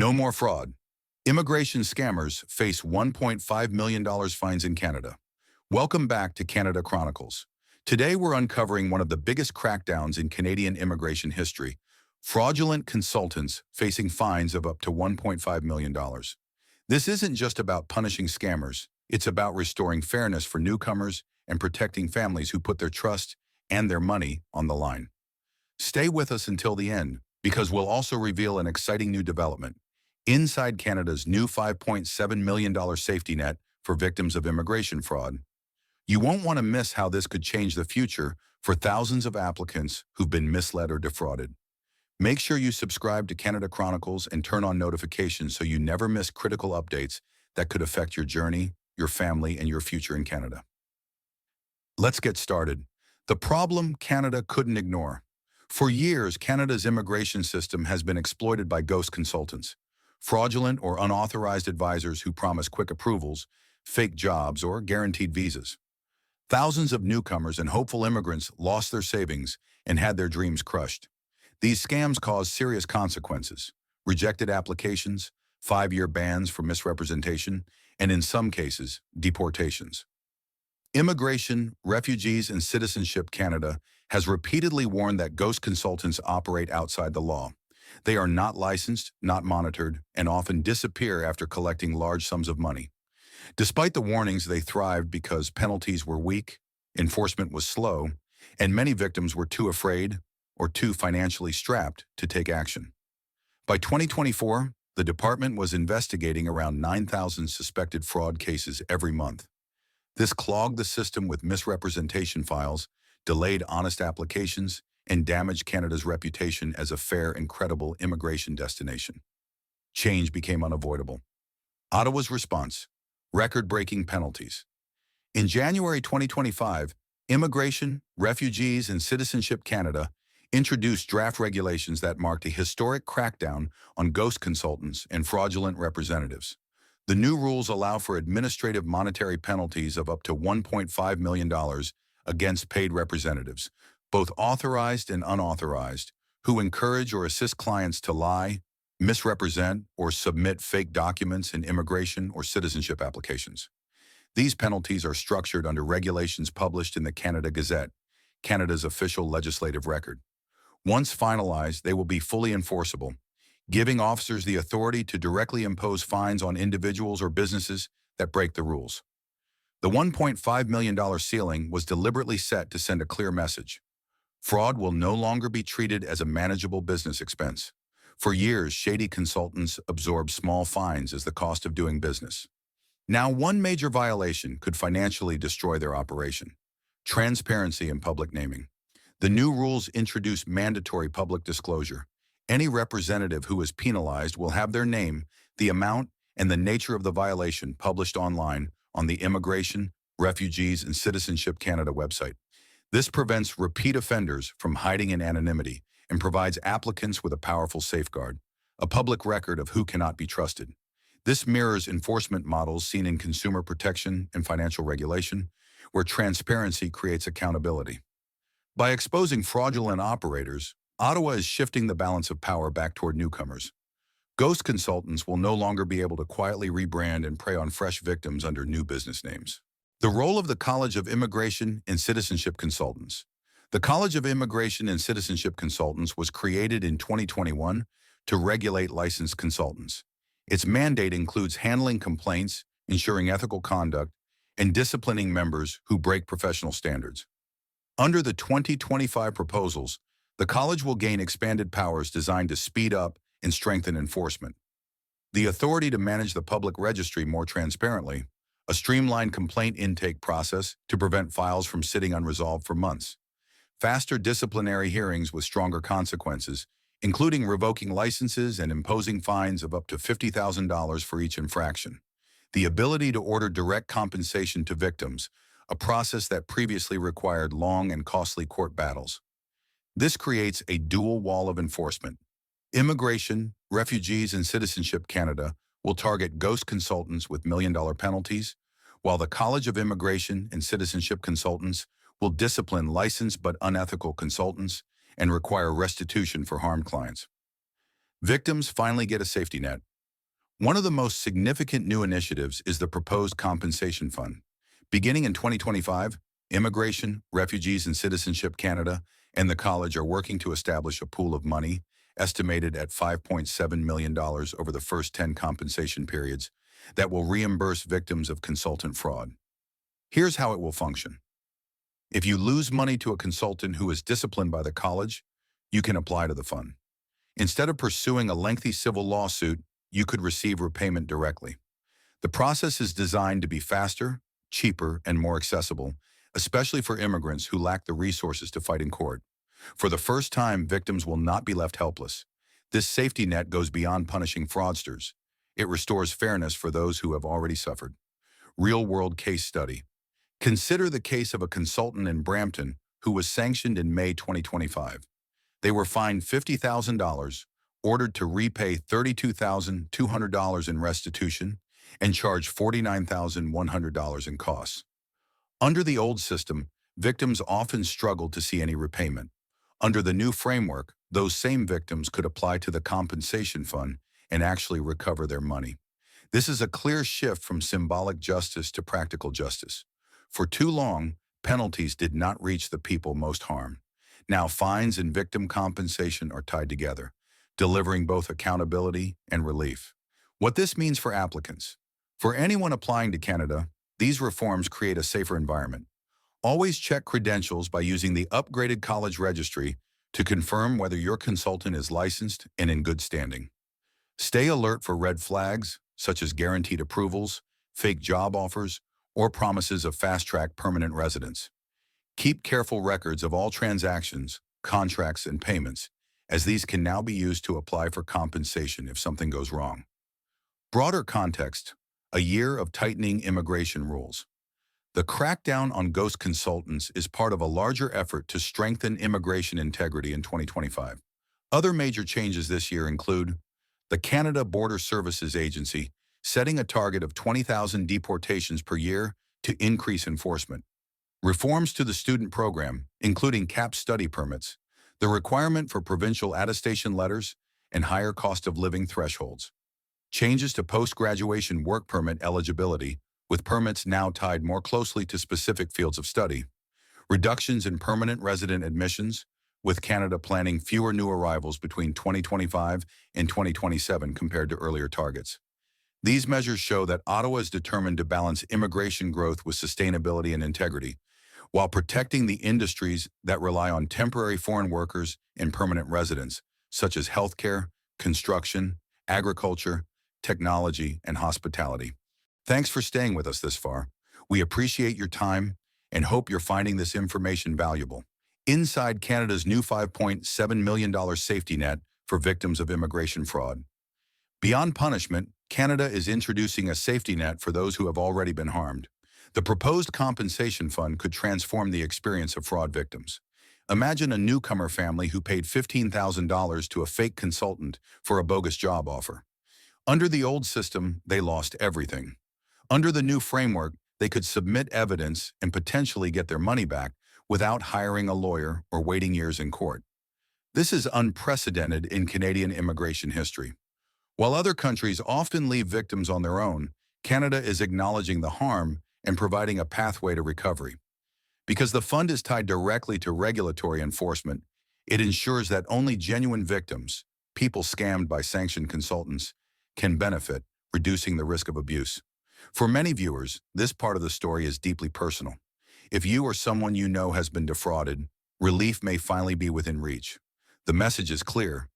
No more fraud. Immigration scammers face $1.5 million fines in Canada. Welcome back to Canada Chronicles. Today we're uncovering one of the biggest crackdowns in Canadian immigration history, fraudulent consultants facing fines of up to $1.5 million. This isn't just about punishing scammers, it's about restoring fairness for newcomers and protecting families who put their trust and their money on the line. Stay with us until the end, because we'll also reveal an exciting new development inside Canada's new $5.7 million safety net for victims of immigration fraud. You won't want to miss how this could change the future for thousands of applicants who've been misled or defrauded. Make sure you subscribe to Canada Chronicles and turn on notifications so you never miss critical updates that could affect your journey, your family, and your future in Canada. Let's get started. The problem Canada couldn't ignore. For years, Canada's immigration system has been exploited by ghost consultants, fraudulent or unauthorized advisors who promise quick approvals, fake jobs, or guaranteed visas. Thousands of newcomers and hopeful immigrants lost their savings and had their dreams crushed. These scams caused serious consequences: rejected applications, 5-year bans for misrepresentation, and in some cases, deportations. Immigration, Refugees, and Citizenship Canada has repeatedly warned that ghost consultants operate outside the law. They are not licensed, not monitored, and often disappear after collecting large sums of money. Despite the warnings, they thrived because penalties were weak, enforcement was slow, and many victims were too afraid or too financially strapped to take action. By 2024, the department was investigating around 9,000 suspected fraud cases every month. This clogged the system with misrepresentation files, delayed honest applications, and damaged Canada's reputation as a fair and credible immigration destination. Change became unavoidable. Ottawa's response: record-breaking penalties. In January 2025, Immigration, Refugees, and Citizenship Canada introduced draft regulations that marked a historic crackdown on ghost consultants and fraudulent representatives. The new rules allow for administrative monetary penalties of up to $1.5 million against paid representatives, both authorized and unauthorized, who encourage or assist clients to lie, misrepresent, or submit fake documents in immigration or citizenship applications. These penalties are structured under regulations published in the Canada Gazette, Canada's official legislative record. Once finalized, they will be fully enforceable, giving officers the authority to directly impose fines on individuals or businesses that break the rules. The $1.5 million ceiling was deliberately set to send a clear message: fraud will no longer be treated as a manageable business expense. For years, shady consultants absorbed small fines as the cost of doing business. Now, one major violation could financially destroy their operation: transparency and public naming. The new rules introduce mandatory public disclosure. Any representative who is penalized will have their name, the amount, and the nature of the violation published online on the Immigration, Refugees, and Citizenship Canada website. This prevents repeat offenders from hiding in anonymity and provides applicants with a powerful safeguard, a public record of who cannot be trusted. This mirrors enforcement models seen in consumer protection and financial regulation, where transparency creates accountability. By exposing fraudulent operators, Ottawa is shifting the balance of power back toward newcomers. Ghost consultants will no longer be able to quietly rebrand and prey on fresh victims under new business names. The role of the College of Immigration and Citizenship Consultants. The College of Immigration and Citizenship Consultants was created in 2021 to regulate licensed consultants. Its mandate includes handling complaints, ensuring ethical conduct, and disciplining members who break professional standards. Under the 2025 proposals, the college will gain expanded powers designed to speed up and strengthen enforcement. The authority to manage the public registry more transparently, a streamlined complaint intake process to prevent files from sitting unresolved for months, faster disciplinary hearings with stronger consequences, including revoking licenses and imposing fines of up to $50,000 for each infraction, the ability to order direct compensation to victims, a process that previously required long and costly court battles. This creates a dual wall of enforcement. Immigration, Refugees, and Citizenship Canada will target ghost consultants with million-dollar penalties, while the College of Immigration and Citizenship Consultants will discipline licensed but unethical consultants and require restitution for harmed clients. Victims finally get a safety net, One of the most significant new initiatives is the proposed compensation fund. Beginning in 2025, Immigration, Refugees, and Citizenship Canada and the college are working to establish a pool of money estimated at $5.7 million over the first 10 compensation periods that will reimburse victims of consultant fraud. Here's how it will function. If you lose money to a consultant who is disciplined by the college, you can apply to the fund. Instead of pursuing a lengthy civil lawsuit, you could receive repayment directly. The process is designed to be faster, cheaper, and more accessible, especially for immigrants who lack the resources to fight in court. For the first time, victims will not be left helpless. This safety net goes beyond punishing fraudsters. It restores fairness for those who have already suffered. Real-world case study. Consider the case of a consultant in Brampton who was sanctioned in May 2025. They were fined $50,000, ordered to repay $32,200 in restitution, and charged $49,100 in costs. Under the old system, victims often struggled to see any repayment. Under the new framework, those same victims could apply to the compensation fund and actually recover their money. This is a clear shift from symbolic justice to practical justice. For too long, penalties did not reach the people most harmed. Now fines and victim compensation are tied together, delivering both accountability and relief. What this means for applicants. For anyone applying to Canada, these reforms create a safer environment. Always check credentials by using the upgraded college registry to confirm whether your consultant is licensed and in good standing. Stay alert for red flags, such as guaranteed approvals, fake job offers, or promises of fast-track permanent residence. Keep careful records of all transactions, contracts, and payments, as these can now be used to apply for compensation if something goes wrong. Broader context, a year of tightening immigration rules. The crackdown on ghost consultants is part of a larger effort to strengthen immigration integrity in 2025. Other major changes this year include the Canada Border Services Agency setting a target of 20,000 deportations per year to increase enforcement. Reforms to the student program, including capped study permits, the requirement for provincial attestation letters, and higher cost of living thresholds. Changes to post-graduation work permit eligibility, with permits now tied more closely to specific fields of study. Reductions in permanent resident admissions, with Canada planning fewer new arrivals between 2025 and 2027 compared to earlier targets. These measures show that Ottawa is determined to balance immigration growth with sustainability and integrity, while protecting the industries that rely on temporary foreign workers and permanent residents, such as healthcare, construction, agriculture, technology, and hospitality. Thanks for staying with us this far. We appreciate your time and hope you're finding this information valuable. Inside Canada's new $5.7 million safety net for victims of immigration fraud. Beyond punishment, Canada is introducing a safety net for those who have already been harmed. The proposed compensation fund could transform the experience of fraud victims. Imagine a newcomer family who paid $15,000 to a fake consultant for a bogus job offer. Under the old system, they lost everything. Under the new framework, they could submit evidence and potentially get their money back without hiring a lawyer or waiting years in court. This is unprecedented in Canadian immigration history. While other countries often leave victims on their own, Canada is acknowledging the harm and providing a pathway to recovery. Because the fund is tied directly to regulatory enforcement, it ensures that only genuine victims, people scammed by sanctioned consultants, can benefit, reducing the risk of abuse. For many viewers, this part of the story is deeply personal. If you or someone you know has been defrauded, relief may finally be within reach. The message is clear.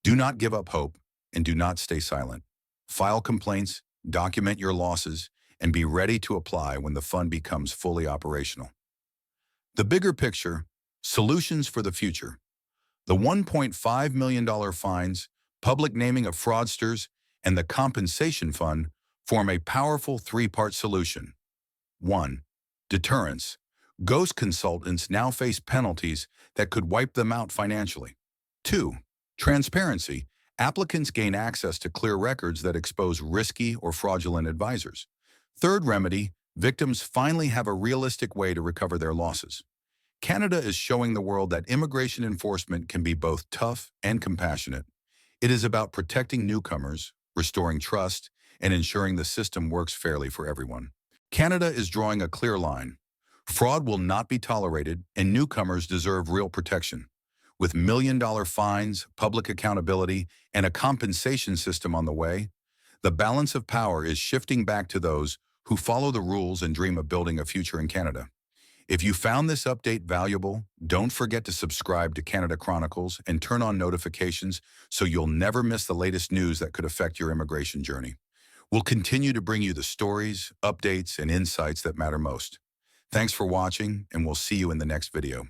Do not give up hope, and do not stay silent. File complaints, document your losses, and be ready to apply when the fund becomes fully operational. The bigger picture, solutions for the future. The $1.5 million fines, public naming of fraudsters, and the compensation fund form a powerful three-part solution. 1. Deterrence. Ghost consultants now face penalties that could wipe them out financially. 2. Transparency. Applicants gain access to clear records that expose risky or fraudulent advisors. Third remedy, victims finally have a realistic way to recover their losses. Canada is showing the world that immigration enforcement can be both tough and compassionate. It is about protecting newcomers, restoring trust, and ensuring the system works fairly for everyone. Canada is drawing a clear line. Fraud will not be tolerated, and newcomers deserve real protection. With million-dollar fines, public accountability, and a compensation system on the way, the balance of power is shifting back to those who follow the rules and dream of building a future in Canada. If you found this update valuable, don't forget to subscribe to Canada Chronicles and turn on notifications so you'll never miss the latest news that could affect your immigration journey. We'll continue to bring you the stories, updates, and insights that matter most. Thanks for watching, and we'll see you in the next video.